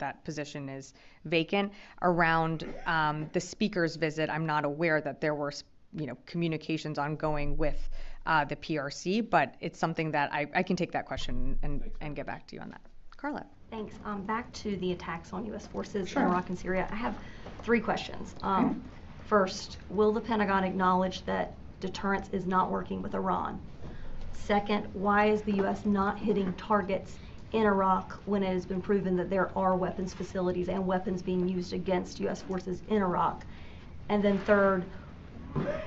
that position is vacant. Around the speaker's visit, I'm not aware that there were communications ongoing with the PRC, but it's something that I can take that question and get back to you on that. Carla. Thanks. Back to the attacks on U.S. forces Sure. in Iraq and Syria. I have 3 questions. Okay. First, will the Pentagon acknowledge that deterrence is not working with Iran? Second, why is the U.S. not hitting targets in Iraq when it has been proven that there are weapons facilities and weapons being used against U.S. forces in Iraq? And then third,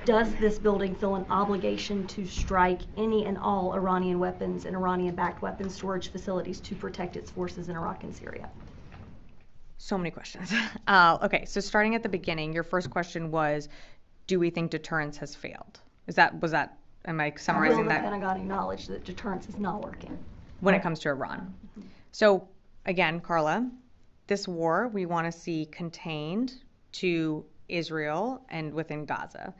does this building feel an obligation to strike any and all Iranian weapons and Iranian-backed weapons storage facilities to protect its forces in Iraq and Syria? So many questions. Okay, so starting at the beginning, your first question was, do we think deterrence has failed? Am I summarizing that? Will the Pentagon acknowledge that deterrence is not working when it comes to Iran? So again, Carla, this war we want to see contained to Israel and within Gaza.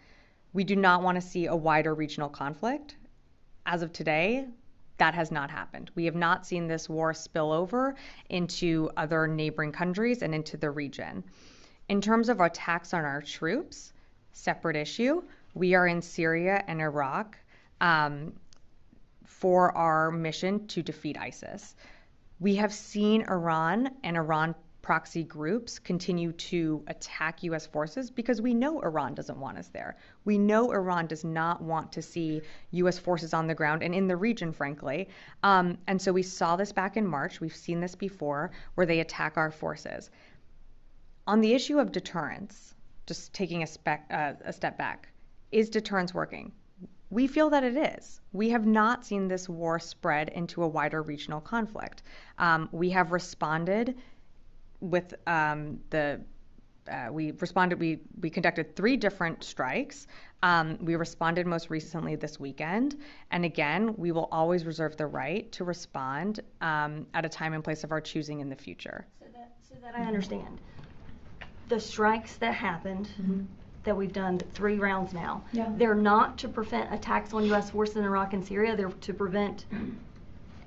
We do not want to see a wider regional conflict. As of today, that has not happened. We have not seen this war spill over into other neighboring countries and into the region. In terms of attacks on our troops, separate issue. We are in Syria and Iraq for our mission to defeat ISIS. We have seen Iran and Iran proxy groups continue to attack U.S. forces because we know Iran doesn't want us there. We know Iran does not want to see U.S. forces on the ground and in the region, frankly. And so we saw this back in March. We've seen this before where they attack our forces. On the issue of deterrence, just taking a step back, is deterrence working? We feel that it is. We have not seen this war spread into a wider regional conflict. We have responded with we conducted 3 different strikes. We responded most recently this weekend. And again, we will always reserve the right to respond at a time and place of our choosing in the future. So that I understand. The strikes that happened, that we've done 3 rounds now, they're not to prevent attacks on U.S. forces in Iraq and Syria. They're to prevent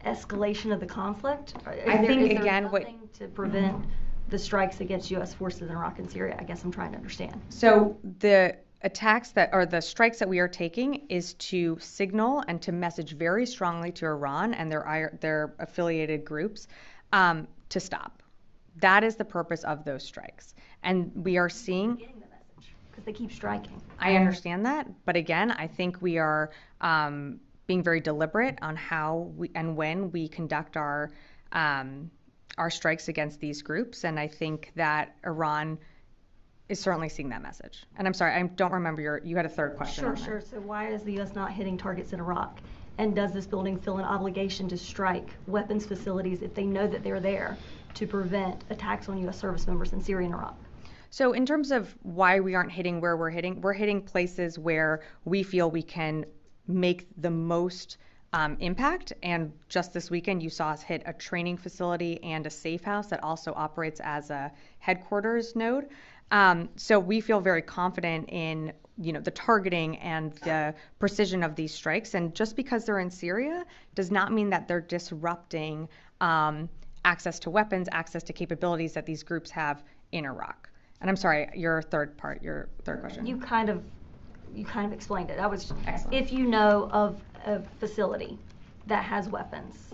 escalation of the conflict. I think again, nothing to prevent the strikes against U.S. forces in Iraq and Syria? I guess I'm trying to understand. So the attacks the strikes that we are taking is to signal and to message very strongly to Iran and their affiliated groups to stop. That is the purpose of those strikes. And we are seeing Getting the message because they keep striking. I understand that, but again, I think we are being very deliberate on how and when we conduct our strikes against these groups, and I think that Iran is certainly seeing that message. And I'm sorry, I don't remember you had a third question. Sure. So why is the U.S. not hitting targets in Iraq? And does this building feel an obligation to strike weapons facilities if they know that they're there to prevent attacks on U.S. service members in Syria and Iraq? So in terms of why we aren't hitting where we're hitting places where we feel we can make the most impact. And just this weekend, you saw us hit a training facility and a safe house that also operates as a headquarters node. So we feel very confident in the targeting and the precision of these strikes. And just because they're in Syria does not mean that they're disrupting access to weapons, access to capabilities that these groups have in Iraq. And I'm sorry, your third question. You kind of explained it. Excellent. If you know of a facility that has weapons,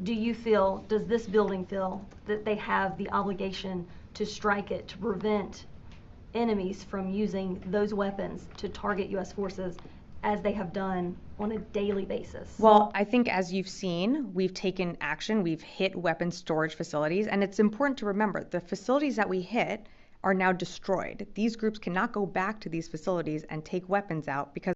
does this building feel that they have the obligation to strike it to prevent enemies from using those weapons to target U.S. forces as they have done on a daily basis? Well, I think as you've seen, we've taken action. We've hit weapons storage facilities. And it's important to remember the facilities that we hit are now destroyed. These groups cannot go back to these facilities and take weapons out because